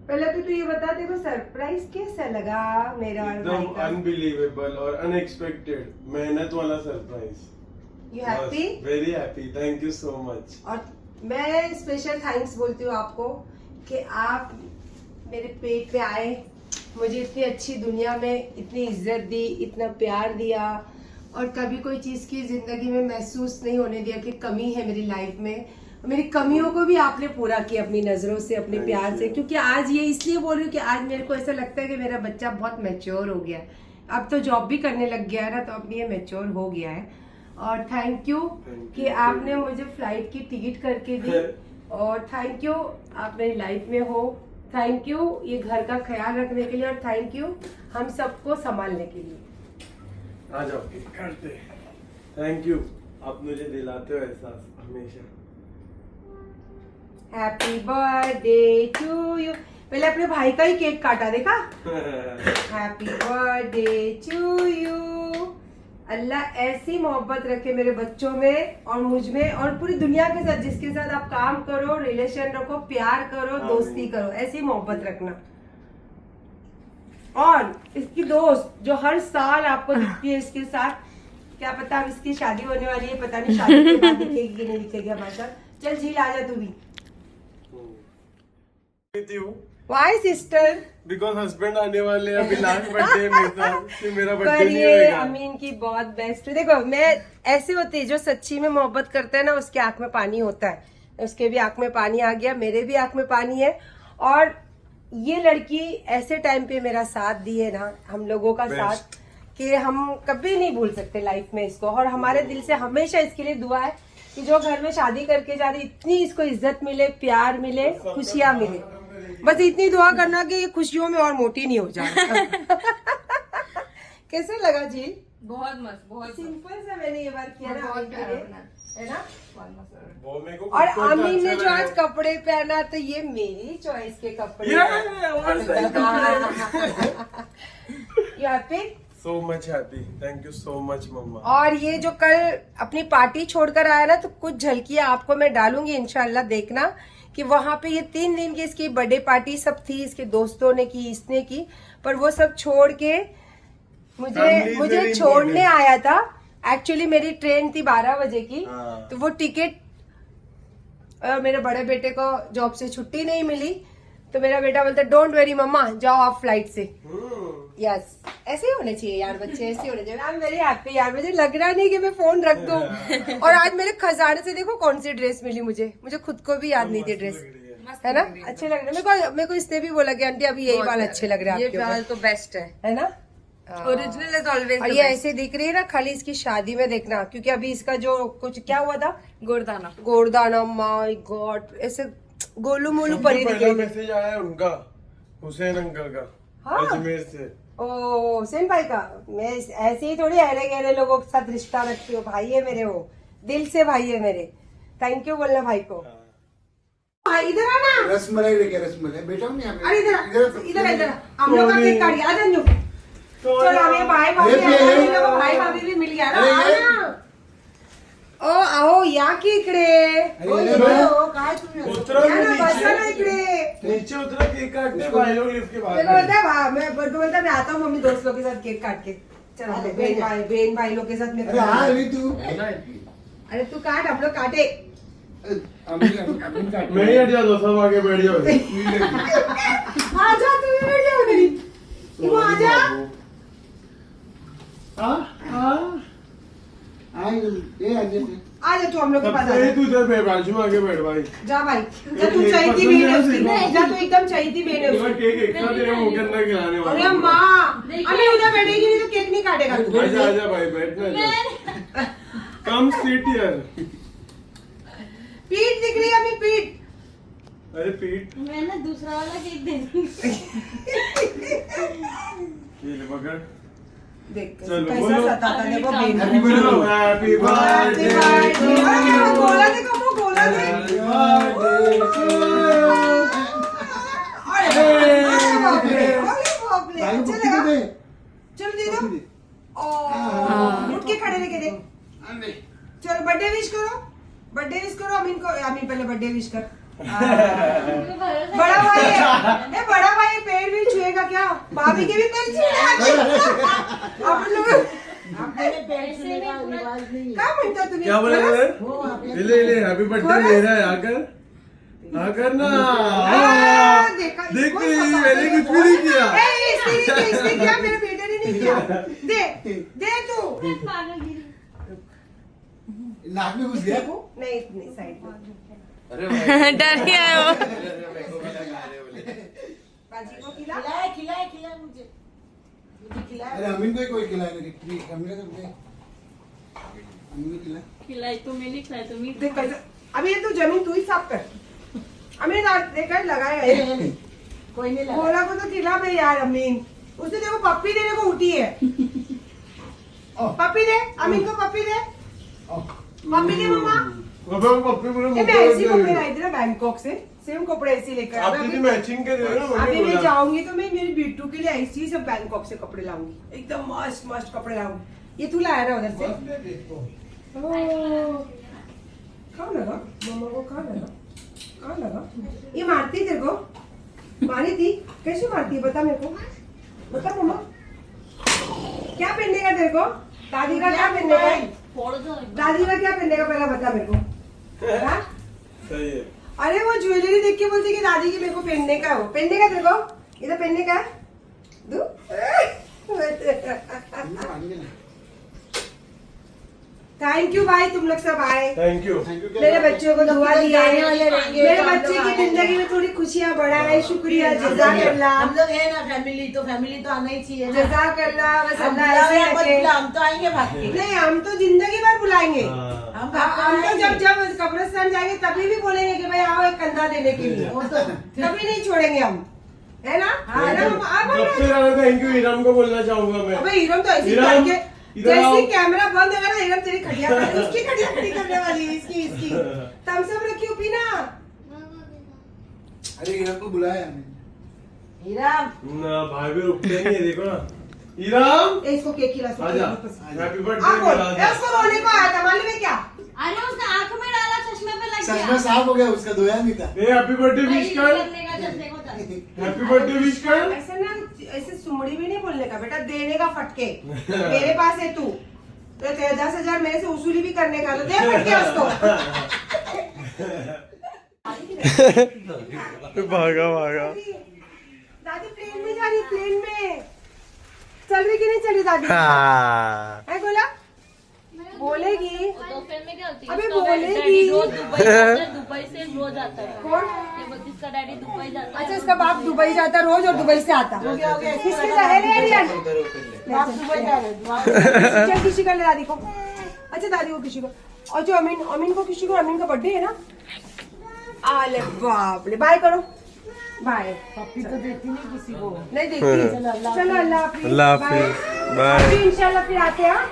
पहले तो ये बता, तेरे को सरप्राइज कैसा लगा मेरा और भाई एकदम का? अनबिलीवेबल और अनएक्सपेक्टेड मेहनत वाला surprise. You happy? Very happy, thank you so much. और मैं स्पेशल थैंक्स बोलती हूँ आपको कि आप मेरे पेट पे आए, मुझे इतनी अच्छी दुनिया में इतनी इज्जत दी, इतना प्यार दिया, और कभी कोई चीज की जिंदगी में महसूस नहीं होने दिया कि कमी है मेरी लाइफ में। मेरी कमियों को भी आपने पूरा किया अपनी नजरों से, अपने प्यार से। क्योंकि आज ये इसलिए बोल रही हूँ कि आज मेरे को ऐसा लगता है कि मेरा बच्चा बहुत मैच्योर हो गया है, अब तो जॉब भी करने लग गया है ना, तो अब ये मैच्योर हो गया है। और थैंक यू कि आपने मुझे फ्लाइट की टिकट करके दी, और थैंक यू आप मेरी लाइफ में हो, थैंक यू ये घर का ख्याल रखने के लिए, और थैंक यू हम सबको संभालने के लिए। आ जाओ करते। थैंक यू, आप मुझे दिलाते हो एहसास हमेशा। Happy birthday to you. पहले अपने भाई का ही केक काटा, देखा? Happy birthday to you. अल्लाह ऐसी मोहब्बत रखे मेरे बच्चों में और मुझ में और पूरी दुनिया के साथ, जिसके साथ आप काम करो, रिलेशन रखो, प्यार करो, दोस्ती करो, ऐसी मोहब्बत रखना। और इसकी दोस्त जो हर साल आपको दिखती है इसके साथ, क्या पता अब इसकी शादी होने वाली है, पता नहीं शादी के बाद दिखेगी कि नहीं दिखेगी हमारे साथ। चल झील आ जा तू भी। With you why sister? because husband आने वाले हैं अभी लास्ट बर्थडे मेरे साथ, फिर मेरा पर बर्थडे नहीं ये होएगा। अमीन की बहुत बेस्ट। देखो मैं ऐसे होती है, जो सच्ची में मोहब्बत करता है ना, उसके आंख में पानी होता है। उसके भी आंख में पानी आ गया, मेरे भी आंख में पानी है। और ये लड़की ऐसे टाइम पे मेरा साथ दी है ना, हम लोगों का साथ, कि हम कभी नहीं भूल सकते लाइफ में इसको। और हमारे दिल से हमेशा इसके लिए दुआ है कि जो घर में शादी करके जा रही, इतनी इसको इज्जत मिले, प्यार मिले, खुशियां मिले। बस इतनी दुआ करना कि ये खुशियों में और मोटी नहीं हो जाए। कैसे लगा झील? बहुत मस्त, बहुत सिंपल सा मैंने ये बार किया ना, बहुत अमीन के प्यारा लिए, बना। है ना? वो मेरे को और खुद को अमीन अच्छा ने जो लगा। आज कपड़े पहना, तो ये मेरी चॉइस के कपड़े। You happy? So much happy, thank you so much मम्मा। और ये जो कल अपनी पार्टी छोड़कर आया ना, तो कुछ झलकियां आपको मैं डालूंगी इंशाल्लाह, देखना कि वहां पे ये 3 दिन की इसकी बर्थडे पार्टी सब थी, इसके दोस्तों ने की, इसने की, पर वो सब छोड़ के Family is मुझे very छोड़ने important। आया था। एक्चुअली मेरी ट्रेन थी 12 बजे की, हाँ। तो वो टिकट मेरे बड़े बेटे को जॉब से छुट्टी नहीं मिली, तो मेरा बेटा बोलता डोंट वेरी मम्मा, जाओ आप फ्लाइट से। यस, ऐसे ही होने चाहिए यार, बच्चे ऐसे ही होने चाहिए। आई एम वेरी हैप्पी यार, मुझे लग रहा नहीं कि मैं फोन रख दूं। और आज मेरे खजाने से देखो कौन सी ड्रेस मिली मुझे खुद को भी याद नहीं थी ड्रेस, है ना? अच्छे लग रहे हैं मेरे को इसने भी बोला कि आंटी अभी यही बाल अच्छे लग रहे हैं ये आपके बाल ऊपर, तो बेस्ट है है ना? ओरिजिनल इज ऑलवेज और ये ऐसे दिख रही है ना, खाली इसकी शादी में देखना, क्योंकि अभी इसका जो कुछ क्या हुआ था, गोरदाना। गोरदाना, माय गॉड, ऐसे गोलू मोलू परी पहला दिखेगी। मैसेज आया है उनका, हुसैन अंकल का, हाँ। अजमेर से। ओ सेन भाई का। मैं ऐसे ही थोड़ी अहले गहरे लोगों के साथ रिश्ता रखती हूँ, भाई है मेरे, वो दिल से भाई है मेरे। थैंक यू बोलना भाई को। भाई इधर आना, रसमलाई लेके, रसमलाई बेटा हूँ नहीं। अरे इधर इधर हम लोग का केक काट गया, आ जाओ। चलो हमें भाई भाभी भाई भाभी भी मिल गया ना, अरे, आओ ना। ओ आओ या की इकडे, ओ अरे, इकडे अरे, हो, काय तुम्ही उतरो या ना, बसा ना नीचे, इकडे। नीचे उतरा केक काटने भाई लोग लिफ्ट के मेरे को बाद। बोलता है मैं बोलता मैं आता हूँ मम्मी दोस्त लोग के साथ केक काट के। चलो बहन भाई लोग के साथ मैं अरे हाँ अभी तू अरे तू काट, हम लोग काटे। मैं ही हट जाता, सब आगे बैठ जाओ। आजा तू भी बैठ जा उधर ही। तू आजा। आजा तू हम लोग के पास सबसे आजा। तू इधर बैठ, बाजू में आगे बैठ भाई। जा भाई, जा तू चाहिए बहन है उसकी, जा तू एकदम चाहिए बहन है इधर उसकी। केक एक साथ तेरे मुंह के अंदर खिलाने वाला। अरे माँ, अरे उधर बैठेगी नहीं तो केक नहीं काटेगा तू। आजा आजा भाई, बैठना जा। कम सीट हियर। पीठ दिख रही है अभी, पीठ। अरे पीठ, मैंने दूसरा वाला केक दे दी। ये ले पकड़। देख चलो, कैसा बोलो। सताता देखो बहन Happy को। birthday। Happy Happy birthday. birthday। अरे वो गोला देखो, वो गोला देख। अरे बाप रे, अच्छा लगा? चलो दे दो। उठ के खड़े रह के दे। चलो बर्थडे विश करो अमीन को। अमीन पहले बर्थडे विश कर। बड़ा भाई है, बड़ा भाभी के भी पैर छीने आप लोग काय म्हणता तुम्ही? क्या बोला ले हैप्पी बर्थडे मेरा है आकर ना देखा, देख इसको मैंने कुछ भी नहीं किया इसने किया, मेरे बेटे ने नहीं किया। दे तू। नाक में घुस गया वो। नहीं नहीं, साइड में। डर गया है वो। बाजी को खिला। खिलाए मुझे खिलाए। अरे अमीन को ही कोई खिलाए नहीं, अमीन को दे। अमीन को खिला। खिलाई तो मैंने खिलाई तो मैं देख कैसे, अभी ये तू जमीन तू ही साफ कर। अमीन देखकर लगाएगा ये। कोई नहीं लगा। बोला को तो खिला भाई यार अमीन। उसने देखो पप्पी देने को उठी है। पप्पी दे, अमीन को पप्पी दे। पप्पी दे मम्मा। पप्पी पूरे मैं ऐसी कपड़े लाई थी ना बैंकॉक से, सेम कपड़े ऐसे लेकर आप किसी मैचिंग के दे रहे हो अभी मैं जाऊंगी तो मैं मेरी बिट्टू के लिए ऐसी ही सब बैंकॉक से कपड़े लाऊंगी, एकदम मस्त मस्त कपड़े लाऊंगी। ये तू लाया ना उधर से? कहाँ लगा मम्मा को? कहाँ लगा? ये मारती तेरे को? मारी थी? कैसे मारती है बता मेरे को, बता मम्मा। क्या पहनने का तेरे को? दादी का क्या पहनने का? दादी का क्या पहनने का पहला बता मेरे को। हाँ? सही है। अरे वो ज्वेलरी देख के बोलती कि दादी की मेरे को पहनने का है, वो पहनने का तेरे को? इधर पहनने का है? दू? थैंक यू भाई, तुम लोग सब आए। Thank you. मेरे बच्चों को दुआ दी जाने वाले है, रहेंगे, मेरे हम बच्चे लोग की आएंगे। जिंदगी में थोड़ी खुशियाँ बढ़ाए। शुक्रिया, जज़ाकल्लाह। हम लोग है ना फैमिली तो आना ही चाहिए ना। जज़ाकल्लाह, बस हम अल्लाह ऐसे बुलावे मत रखे। बुला, हम तो आएंगे भाग के। नहीं, हम तो जिंदगी भर बुलाएंगे। हाँ। हम हम तो जब जब कब्रिस्तान जाएंगे तभी भी बोलेंगे कि भाई आओ एक कंधा देने के लिए। वो तो कभी नहीं छोड़ेंगे हम, है ना? है ना? आप जब से रहा थैंक यू हीराम को बोलना चाहूंगा मैं। अबे हीरम तो ऐसे ही हीराम, करके, इधर आओ। जैसे कैमरा बंद होगा ना हीरम तेरी खटिया उसकी खटिया खड़ी करने वाली है, इसकी थम्स अप रखी पीना। अरे हीराम को बुलाया अमीन। हीराम ना भाई भी रुकते नहीं है, देखो ना हीराम ए, इसको केक खिला। आजा हैप्पी बर्थडे आप बोल, मेरा ए, उसको रोने को आया था मालूम है क्या? अरे उसने आंख में डाला, चश्मे पे लग चश्मा गया। साफ हो गया उसका, धोया नहीं था। ए हैप्पी बर्थडे विश कर, करने का चश्मे को था। हैप्पी बर्थडे विश कर। ऐसे ना, ऐसे सुमड़ी भी नहीं बोलने का बेटा, देने का फटके। मेरे पास है तू तो 10,000 मेरे से वसूली भी करने का, तो दे फटके उसको। भागा भागा। दादी प्लेन में जा रही, प्लेन में चल रही कि नहीं चली दादी? है बोला बोलेगी। दोपहर में क्या होती है? अबे इसका बोलेगी। डैडी रोज दुबई जाता है, दुबई से रोज आता है। कौन? ये बोलती इसका डैडी दुबई जाता है। अच्छा, इसका बाप दुबई जाता रोज और दुबई से आता। किसके साथ है रे एलियन? बाप दुबई जा रहे हैं। चल किसी का ले दादी को। अच्छा दादी को किसी को, और जो अमीन को किसी को, अमीन का बर्थडे है ना। अरे बाप रे, बाय करो, बाय। पप्पी तो देती नहीं किसी को। नहीं देखती। चलो अल्लाह हाफिज। अल्लाह हाफिज, बाय। अभी इंशाल्लाह फिर आते हैं।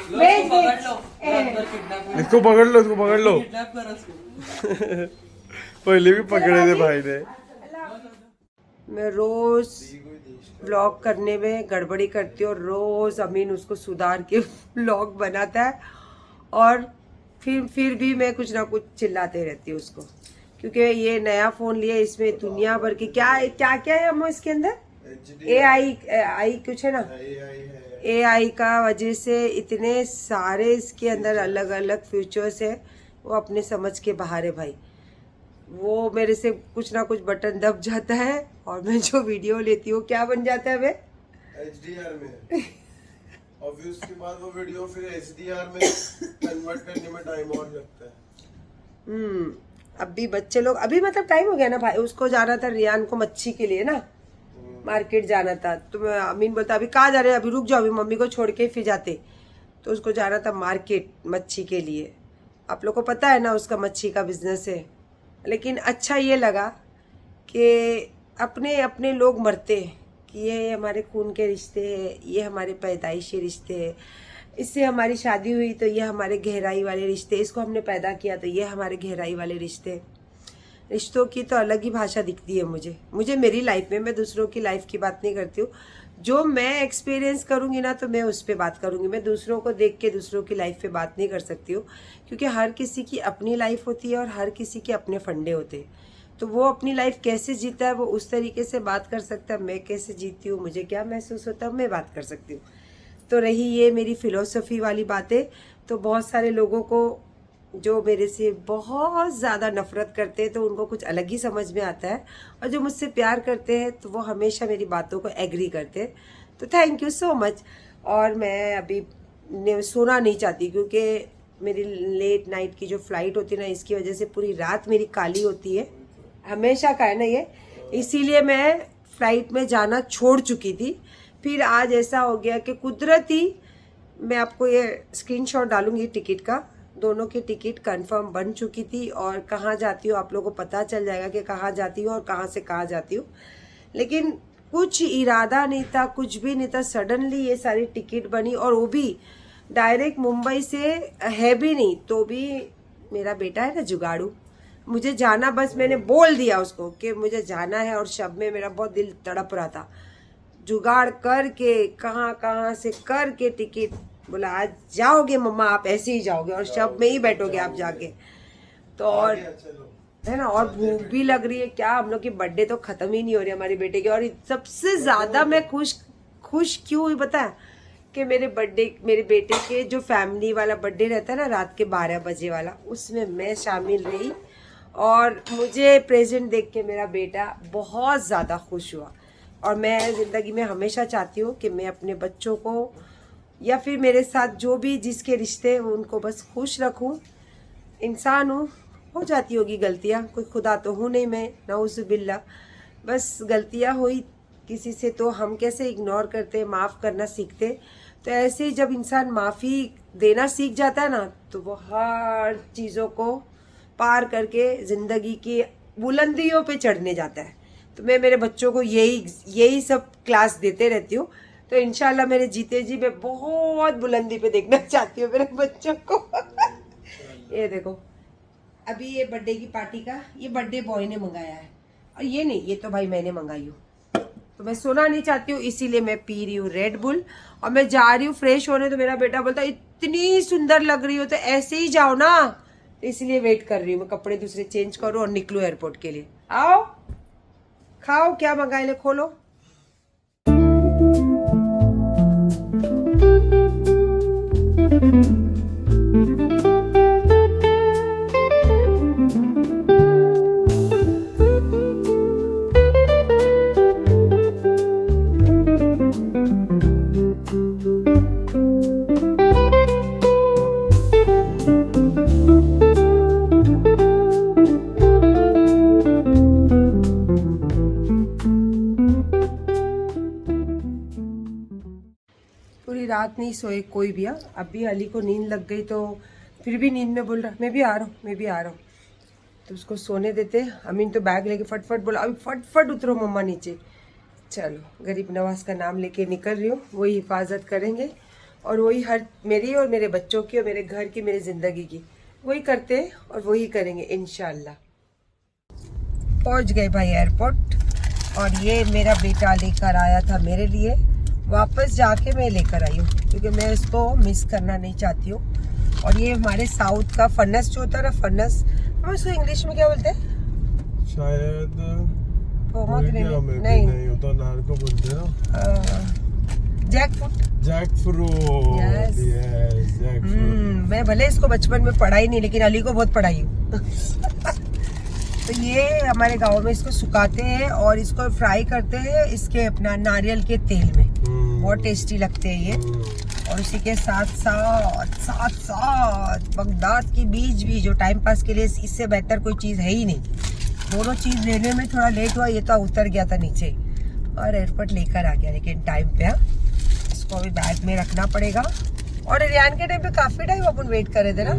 भेज भेज। इसको पकड़ लो, इसको पकड़ लो। पहले भी पकड़े थे भाई ने। मैं रोज व्लॉग करने में गड़बड़ी करती हूँ, रोज अमीन उसको सुधार के व्लॉग बनाता है और फिर भी मैं कुछ ना कुछ चिल्लाते रहती हूँ उसको, क्योंकि ये नया फोन लिया, इसमें दुनिया भर की क्या है अम्मो इसके अंदर? AI कुछ है ना, AI का वजह से इतने सारे इसके अंदर अलग अलग फीचर्स है, वो अपने समझ के बाहर है भाई। वो मेरे से कुछ ना कुछ बटन दब जाता है और मैं जो वीडियो लेती हूँ क्या बन जाता है वे HDR में और फिर उसके बाद वो वीडियो फिर HDR में कन्वर्ट करने में टाइम और लगता है। अभी बच्चे लोग, अभी मतलब टाइम हो गया ना भाई, उसको जाना था रियान को मच्छी के लिए ना, मार्केट जाना था। तो मैं अमीन बोलता अभी कहाँ जा रहे हैं, अभी रुक जाओ, अभी मम्मी को छोड़ के फिर जाते। तो उसको जाना था मार्केट मच्छी के लिए। आप लोग को पता है ना उसका मच्छी का बिजनेस है, लेकिन अच्छा ये लगा कि अपने अपने लोग मरते हैं कि ये हमारे खून के रिश्ते हैं, ये हमारे पैदाइशी रिश्ते हैं, इससे हमारी शादी हुई तो ये हमारे गहराई वाले रिश्ते, इसको हमने पैदा किया तो ये हमारे गहराई वाले रिश्ते। रिश्तों की तो अलग ही भाषा दिखती है मुझे मेरी लाइफ में। मैं दूसरों की लाइफ की बात नहीं करती हूँ, जो मैं एक्सपीरियंस करूँगी ना तो मैं उस पर बात करूँगी। मैं दूसरों को देख के दूसरों की लाइफ पे बात नहीं कर सकती हूँ, क्योंकि हर किसी की अपनी लाइफ होती है और हर किसी के अपने फंडे होते हैं। तो वो अपनी लाइफ कैसे जीता है वो उस तरीके से बात कर सकता है, मैं कैसे जीती हूँ, मुझे क्या महसूस होता है, मैं बात कर सकती हूँ। तो रही ये मेरी फिलोसफी वाली बातें, तो बहुत सारे लोगों को जो मेरे से बहुत ज़्यादा नफरत करते हैं तो उनको कुछ अलग ही समझ में आता है, और जो मुझसे प्यार करते हैं तो वो हमेशा मेरी बातों को एग्री करते हैं। तो थैंक यू सो मच। और मैं अभी सोना नहीं चाहती क्योंकि मेरी लेट नाइट की जो फ्लाइट होती है ना, इसकी वजह से पूरी रात मेरी काली होती है, हमेशा का है ना ये, इसीलिए मैं फ्लाइट में जाना छोड़ चुकी थी। फिर आज ऐसा हो गया कि कुदरती, मैं आपको ये स्क्रीनशॉट डालूंगी टिकट का, दोनों की टिकट कंफर्म बन चुकी थी, और कहाँ जाती हूँ आप लोगों को पता चल जाएगा कि कहाँ जाती हूँ और कहाँ से कहाँ जाती हूँ। लेकिन कुछ इरादा नहीं था, कुछ भी नहीं था, सडनली ये सारी टिकट बनी, और वो भी डायरेक्ट मुंबई से है भी नहीं, तो भी मेरा बेटा है ना जुगाड़ू, मुझे जाना, बस मैंने बोल दिया उसको कि मुझे जाना है, और शब में मेरा बहुत दिल तड़प रहा था, जुगाड़ करके कहाँ कहाँ से करके टिकट, बोला आज जाओगे मम्मा, आप ऐसे ही जाओगे और शब में ही बैठोगे आप जाके। तो और है ना, और भूख भी लग रही है, क्या हम लोग की बर्थडे तो खत्म ही नहीं हो रही हमारे बेटे की। और सबसे ज्यादा मैं खुश क्यों हुई पता है, कि मेरे बेटे के जो फैमिली वाला बर्थडे रहता है ना रात के 12 बजे वाला, उसमें मैं शामिल रही, और मुझे प्रेजेंट देख के मेरा बेटा बहुत ज़्यादा खुश हुआ। और मैं ज़िंदगी में हमेशा चाहती हूँ कि मैं अपने बच्चों को या फिर मेरे साथ जो भी जिसके रिश्ते हैं उनको बस खुश रखूँ। इंसान हूँ, हो जाती होगी गलतियाँ, कोई खुदा तो हूँ नहीं मैं, नाउज़ुबिल्लाह, बस गलतियाँ हुई किसी से तो हम कैसे इग्नोर करते, माफ़ करना सीखते। तो ऐसे ही जब इंसान माफ़ी देना सीख जाता है ना, तो वो हर चीज़ों को पार करके ज़िंदगी की बुलंदियों पे चढ़ने जाता है। तो मैं मेरे बच्चों को यही सब क्लास देते रहती हूँ। तो इंशाल्लाह मेरे जीते जी मैं बहुत बुलंदी पे देखना चाहती हूँ मेरे बच्चों को। ये देखो, अभी ये बर्थडे की पार्टी का ये बर्थडे बॉय ने मंगाया है, और ये नहीं, ये तो भाई मैंने मंगाई हूँ। तो मैं सोना नहीं चाहती हूँ, इसीलिए मैं पी रही हूँ रेड बुल, और मैं जा रही हूँ फ्रेश होने। तो मेरा बेटा बोलता इतनी सुंदर लग रही हो तो ऐसे ही जाओ ना, इसलिए वेट कर रही हूँ मैं, कपड़े दूसरे चेंज करूँ और निकलूँ एयरपोर्ट के लिए। आओ खाओ, क्या मंगाए ले, खोलो। पूरी रात नहीं सोए कोई भी। अभी अली को नींद लग गई तो फिर भी नींद में बोल रहा मैं भी आ रहा हूँ, मैं भी आ रहा हूँ। तो उसको सोने देते। अमीन तो बैग लेके फटफट बोला अभी फटफट उतरो मम्मा नीचे। चलो, गरीब नवाज का नाम लेके निकल रही हूँ, वही हिफाजत करेंगे, और वही हर मेरी और मेरे बच्चों की और मेरे घर की, मेरी ज़िंदगी की वही करते हैं और वही करेंगे इंशाल्लाह। पहुँच गए भाई एयरपोर्ट, और ये मेरा बेटा लेकर आया था मेरे लिए, वापस जाके मैं लेकर आई हूँ क्योंकि मैं इसको मिस करना नहीं चाहती हूँ। और ये हमारे साउथ का फन्नस जो होता है ना, फन्नस हम इसको इंग्लिश में क्या बोलते हैं? शायद नहीं होता, नार को बोलते हैं ना, जैकफ्रूट। यस, मैं भले इसको बचपन में पढ़ाई नहीं, लेकिन अली को बहुत पढ़ाई हूँ। तो ये हमारे गांव में इसको सुखाते हैं और इसको फ्राई करते हैं इसके अपना नारियल के तेल में, बहुत टेस्टी लगते हैं ये। और उसी के साथ साथ बगदाद की बीज भी, जो टाइम पास के लिए इससे बेहतर कोई चीज़ है ही नहीं। दोनों चीज़ लेने में थोड़ा लेट हुआ, ये तो उतर गया था नीचे और एयरपोर्ट लेकर आ गया, लेकिन टाइम पे। इसको अभी बैग में रखना पड़ेगा। और रियान के टाइम पे काफी टाइम अपन वेट कर रहे थे ना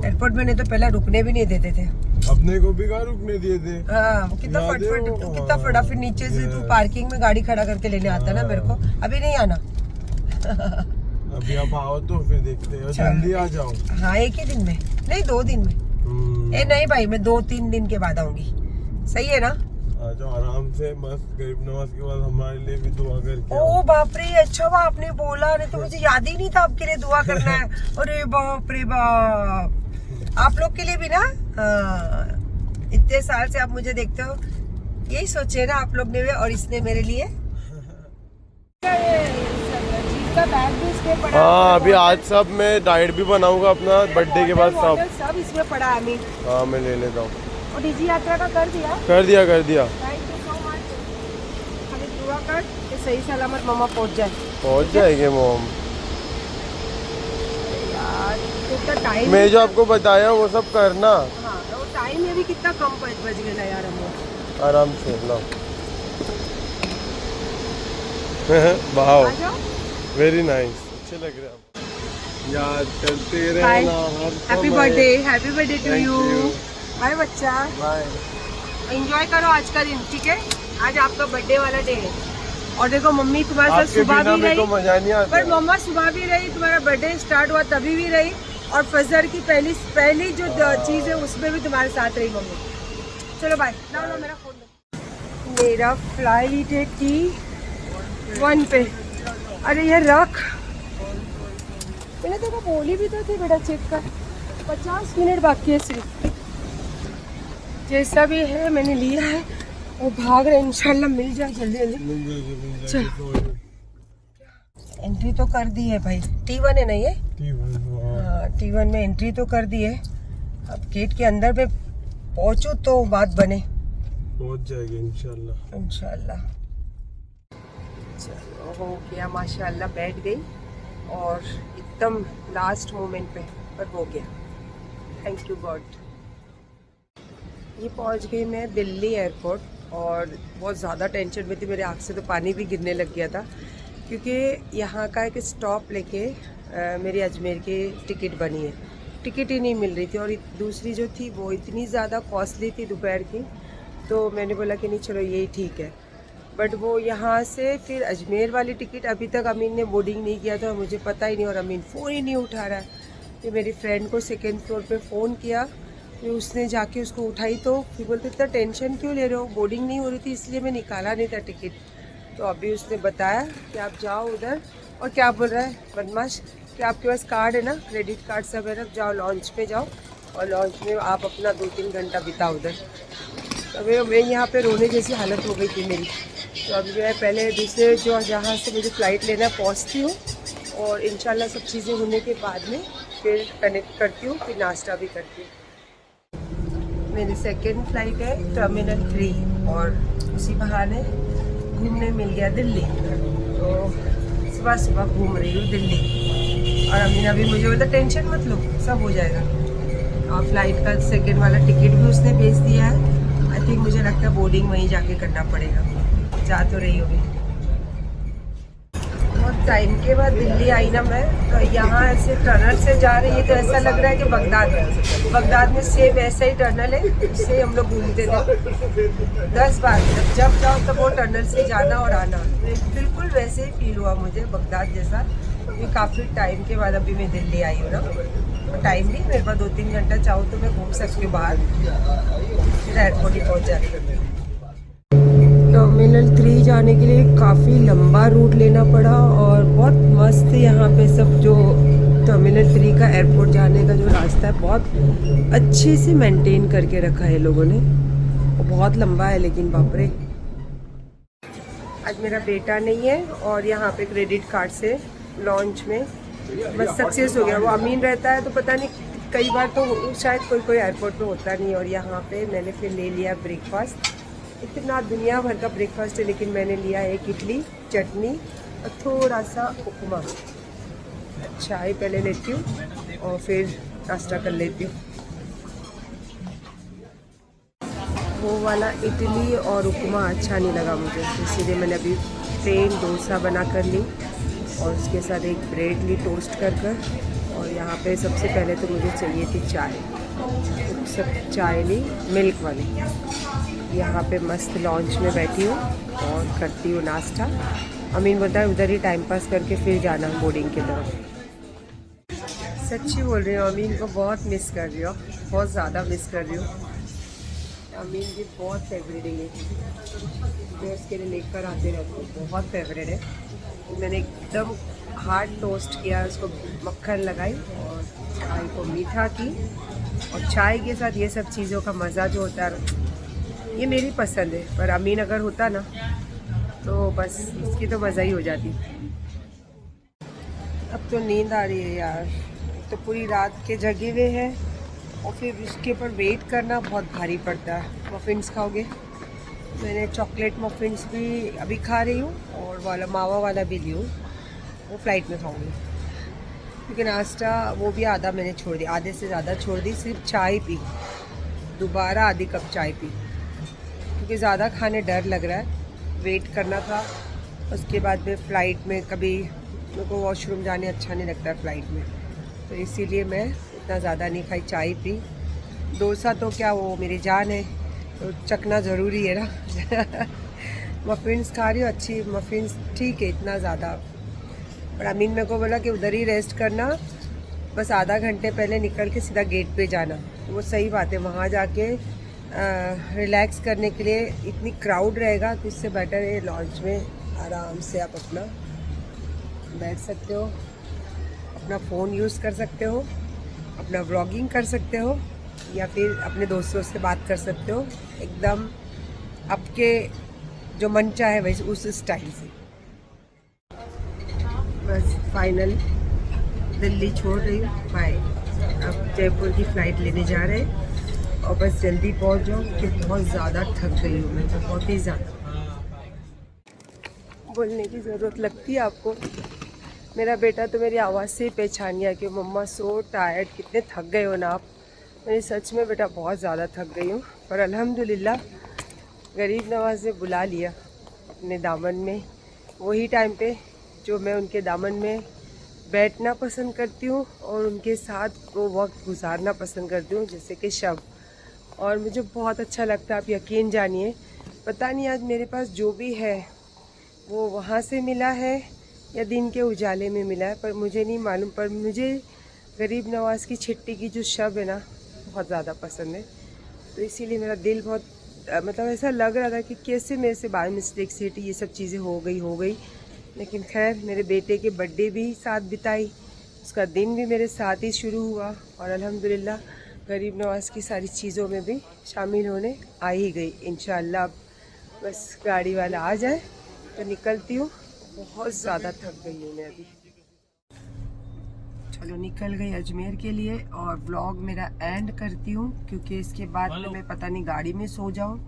एयरपोर्ट में, नहीं तो पहले रुकने भी नहीं देते थे। अपने को भी कहाँ रुकने दिए थे। हाँ, कितना फटाफट नीचे से तू पार्किंग में गाड़ी खड़ा करके लेने आता ना मेरे को। अभी नहीं आना। अभी आप आओ तो फिर देखते हैं, जल्दी आ जाओ। हाँ, एक ही दिन में नहीं, 2 दिन में। ए नहीं भाई, मैं 2-3 दिन के बाद आऊंगी। सही है ना? आ जाओ आराम से, मस्त गरीब नवाज के बाद हमारे लिए भी दुआ करके। ओ बाप रे, अच्छा आपने बोला, नहीं तो मुझे याद ही नहीं था आपके लिए दुआ करना है। अरे बाप रे बाप, आप लोग के लिए भी ना। इतने साल से आप मुझे देखते हो, यही सोचे ना आप लोग ने भी, और इसने मेरे लिए का बैग भी इसमें पड़ा। हाँ अभी आज सब मैं डाइट भी बनाऊंगा अपना बर्थडे के बाद सब इसमें पड़ा है। अमीन हाँ मैं ले लेता हूँ। और डिजी यात्रा का कर दिया। Thank you so much. खाली दुआ कर कि सही सलामत मामा पहुंच जाएंगे मोम। यार कितना टाइम, मैं जो आपको बताया वो सब करना। हाँ वो टाइम में भी कितना कम बज गया यार। हम आराम से लो। वाओ वेरी नाइस, अच्छे लग रहे हैं। याद करते रहना। Happy birthday to you. Bye बच्चा, बाय। एंजॉय करो आज का दिन, ठीक है। आज आपका बर्थडे वाला डे है। और देखो मम्मी तुम्हारे साथ सुबह भी रही, मजा नहीं आता। पर मम्मा सुबह भी रही, तुम्हारा बर्थडे स्टार्ट हुआ तभी भी रही, और फजर की पहली जो चीज है उसमें भी तुम्हारे साथ रही मम्मी। चलो बाय। लो मेरा फोन। मेरा फ्लाइट है T1 पे। अरे ये रख, मैंने तेरे को बोली भी तो थी बेटा चेक कर। 50 मिनट बाकी है सिर्फ। जैसा भी है मैंने लिया है, वो भाग रहे, इंशाल्लाह मिल जाए जल्दी जल्दी। चल एंट्री तो कर दी है भाई। T1 है ना ये? हाँ T1 में एंट्री तो कर दी है। अब गेट के अंदर पे पहुंचू तो बात बने। पहुंच जाएगी इंशाल्लाह। इंशाल्लाह। चलो हो गया माशाल्लाह, बैठ गई और एकदम लास्ट मोमेंट पे, पर हो गया। Thank you God. ये पहुंच गई मैं दिल्ली एयरपोर्ट, और बहुत ज़्यादा टेंशन में थी, मेरे आँख से तो पानी भी गिरने लग गया था, क्योंकि यहाँ का एक स्टॉप लेके मेरी अजमेर की टिकट बनी है, टिकट ही नहीं मिल रही थी, और दूसरी जो थी वो इतनी ज़्यादा कॉस्टली थी दोपहर की। तो मैंने बोला कि नहीं चलो यही ठीक है। बट वो यहाँ से फिर अजमेर वाली टिकट अभी तक अमीन ने बोर्डिंग नहीं किया था, मुझे पता ही नहीं, और अमीन फ़ोन ही नहीं उठा रहा है। फिर मेरी फ्रेंड को सेकेंड फ्लोर पे फ़ोन किया, फिर उसने जाके उसको उठाई, तो फिर बोलते इतना टेंशन क्यों ले रहे हो, बोर्डिंग नहीं हो रही थी इसलिए मैं निकाला नहीं था टिकट। तो अभी उसने बताया कि आप जाओ उधर, और क्या बोल रहा है बदमाश कि आपके पास कार्ड है ना, क्रेडिट कार्ड सब है ना, जाओ लॉन्च पे जाओ, और लॉन्च में आप अपना 2-3 घंटा बिताओ उधर। तो मैं यहाँ पे रोने जैसी हालत हो गई थी मेरी। तो अभी मैं पहले दूसरे जो जहाँ से मुझे फ़्लाइट लेना पहुँचती हूँ, और इंशाल्लाह सब चीज़ें होने के बाद में फिर कनेक्ट करती हूँ, फिर नाश्ता भी करती हूँ। मेरी सेकेंड फ़्लाइट है टर्मिनल 3, और उसी बहाने घूमने मिल गया दिल्ली। तो सुबह सुबह घूम रही हूँ दिल्ली, और अमीना भी मुझे बोलता टेंशन मत लो, सब हो जाएगा। और फ्लाइट का सेकेंड वाला टिकट भी उसने भेज दिया है। आई थिंक मुझे लगता है बोर्डिंग वहीं जाके करना पड़ेगा। जा तो रही होगी। बहुत टाइम के बाद दिल्ली आई ना मैं, तो यहाँ ऐसे टनल से जा रही है तो ऐसा लग रहा है कि बगदाद में सेम ऐसा ही टनल है, उससे हम लोग घूमते थे 10 बार। जब जाओ तब वो टनल से जाना और आना, बिल्कुल वैसे ही फील हुआ मुझे, बगदाद जैसा। ये काफ़ी टाइम के बाद अभी मैं दिल्ली आई हूँ ना, तो टाइम भी मेरे पास 2-3 घंटा चाहो तो मैं घूम सकती हूँ बाहर, फिर एयरपोर्ट ही पहुँच जाती। टर्मिनल 3 जाने के लिए काफ़ी लंबा रूट लेना पड़ा, और बहुत मस्त यहाँ पे सब जो टर्मिनल 3 का एयरपोर्ट जाने का जो रास्ता है बहुत अच्छे से मेंटेन करके रखा है लोगों ने। वो बहुत लंबा है लेकिन बाप रे। आज मेरा बेटा नहीं है, और यहाँ पे क्रेडिट कार्ड से लॉन्च में बस सक्सेस हो गया। वो अमीन रहता है तो पता नहीं, कई बार तो शायद कोई एयरपोर्ट पे होता नहीं, और यहाँ पे मैंने फिर ले लिया ब्रेकफास्ट। इतना दुनिया भर का ब्रेकफास्ट है, लेकिन मैंने लिया एक इडली, चटनी और थोड़ा सा उपमा। चाय पहले लेती हूँ और फिर नाश्ता कर लेती हूँ। वो वाला इडली और उपमा अच्छा नहीं लगा मुझे, इसीलिए मैंने अभी प्लेन डोसा बना कर ली, और उसके साथ एक ब्रेड ली टोस्ट कर कर। और यहाँ पे सबसे पहले तो मुझे चाहिए थी चाय, तो सब चाय ली मिल्क वाली। यहाँ पे मस्त लॉन्च में बैठी हूँ और करती हूँ नाश्ता। अमीन बोलता है उधर ही टाइम पास करके फिर जाना बोर्डिंग की तरफ। सच्ची बोल रही हूँ, अमीन को बहुत मिस कर रही हूँ, बहुत ज़्यादा मिस कर रही हूँ। अमीन की बहुत फेवरेट है ये, मैं उसके लिए लेकर आते रहती हूँ, बहुत फेवरेट है। मैंने एकदम हार्ड टोस्ट किया, उसको मक्खन लगाई और चाय को मीठा की, और चाय के साथ ये सब चीज़ों का मज़ा जो होता है ये मेरी पसंद है, पर अमीन अगर होता ना तो बस उसकी तो मज़ा ही हो जाती। अब तो नींद आ रही है यार, तो पूरी रात के जगे हुए हैं और फिर उसके ऊपर वेट करना बहुत भारी पड़ता है। मफ़िन्स खाओगे? मैंने चॉकलेट मफ़िन्स भी अभी खा रही हूँ और वाला मावा वाला भी ली हूँ, वो फ़्लाइट में खाऊंगी। क्योंकि नाश्ता वो भी आधा मैंने छोड़ दिया, आधे से ज़्यादा छोड़ दी, सिर्फ चाय पी, दोबारा आधी कप चाय पी, क्योंकि ज़्यादा खाने डर लग रहा है, वेट करना था। उसके बाद में फ़्लाइट में कभी मेरे को वॉशरूम जाने अच्छा नहीं लगता है फ़्लाइट में, तो इसीलिए मैं इतना ज़्यादा नहीं खाई, चाय पी। डोसा तो क्या वो मेरी जान है, तो चखना ज़रूरी है ना। मफ़िन्स खा रही हूँ, अच्छी मफ़िन्स ठीक है, इतना ज़्यादा। और अमीन मेरे को बोला कि उधर ही रेस्ट करना, बस आधा घंटे पहले निकल के सीधा गेट पे जाना। वो सही बात है, वहाँ जाके रिलैक्स करने के लिए इतनी क्राउड रहेगा तो इससे बेटर है लॉन्च में आराम से आप अपना बैठ सकते हो, अपना फ़ोन यूज़ कर सकते हो, अपना व्लॉगिंग कर सकते हो, या फिर अपने दोस्तों से बात कर सकते हो, एकदम आपके जो मन चाहे वैसे उस स्टाइल से। बस फाइनल दिल्ली छोड़ रही हूँ, बाय। अब जयपुर की फ़्लाइट लेने जा रहे हैं और बस जल्दी पहुँच जाओ कि बहुत ज़्यादा थक गई हूँ मैं, बहुत ही ज़्यादा। बोलने की ज़रूरत लगती है आपको? मेरा बेटा तो मेरी आवाज़ से ही पहचान गया कि मम्मा सो टायर्ड, कितने थक गए हो ना आप। मैं सच में बेटा बहुत ज़्यादा थक गई हूँ, पर अल्हम्दुलिल्लाह गरीब नवाज ने बुला लिया अपने दामन में, वही टाइम पे जो मैं उनके दामन में बैठना पसंद करती हूँ और उनके साथ वो वक्त गुजारना पसंद करती हूँ, जैसे कि शब। और मुझे बहुत अच्छा लगता है, आप यकीन जानिए। पता नहीं आज मेरे पास जो भी है वो वहाँ से मिला है या दिन के उजाले में मिला है, पर मुझे नहीं मालूम, पर मुझे गरीब नवाज की छिट्टी की जो शब है ना बहुत ज़्यादा पसंद है। तो इसीलिए मेरा दिल बहुत मतलब ऐसा लग रहा था कि कैसे मेरे से बाय मिस्टेक से ये सब चीज़ें हो गई। लेकिन खैर मेरे बेटे के बर्थडे भी साथ बिताई, उसका दिन भी मेरे साथ ही शुरू हुआ और अल्हम्दुलिल्लाह गरीब नवाज की सारी चीज़ों में भी शामिल होने आ ही गई। इंशाअल्लाह अब बस गाड़ी वाला आ जाए तो निकलती हूँ, बहुत ज़्यादा थक गई हूँ मैं अभी। चलो निकल गई अजमेर के लिए और व्लॉग मेरा एंड करती हूँ, क्योंकि इसके बाद में मैं पता नहीं गाड़ी में सो जाऊँ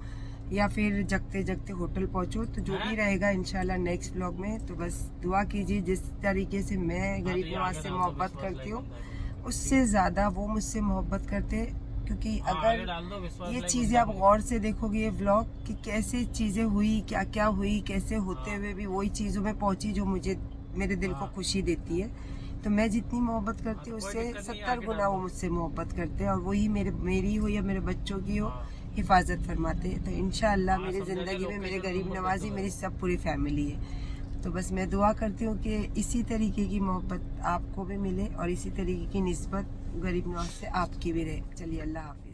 या फिर जगते जगते होटल पहुँचूँ, तो जो भी रहेगा इंशाल्लाह नेक्स्ट व्लॉग में। तो बस दुआ कीजिए, जिस तरीके से मैं गरीब नवाज से मोहब्बत करती हूँ उससे ज़्यादा वो मुझसे मोहब्बत करते हैं। क्योंकि अगर ये चीज़ें आप गौर से देखोगे ये व्लॉग कि कैसे चीज़ें हुई, क्या क्या हुई, कैसे होते हुए भी वही चीज़ों में पहुँची जो मुझे मेरे दिल को खुशी देती है। तो मैं जितनी मोहब्बत करती हूँ उससे 70 गुना वो मुझसे मोहब्बत करते हैं और वही मेरी हो या मेरे बच्चों की हो हिफाजत फरमाते हैं। तो इंशाअल्लाह मेरी ज़िंदगी में मेरे गरीब नवाजी मेरी सब पूरी फैमिली है। तो बस मैं दुआ करती हूँ कि इसी तरीके की मोहब्बत आपको भी मिले और इसी तरीके की निस्बत गरीब नवाज से आपकी भी रहे। चलिए अल्लाह हाफ़िज़।